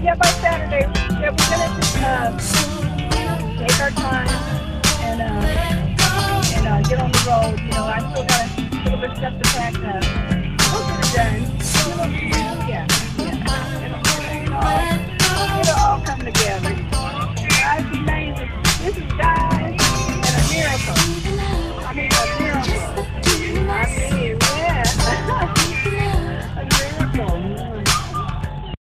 Yeah, by Saturday. Yeah, we're gonna just take our time and get on the road. You know, I still got a little bit of stuff to pack up.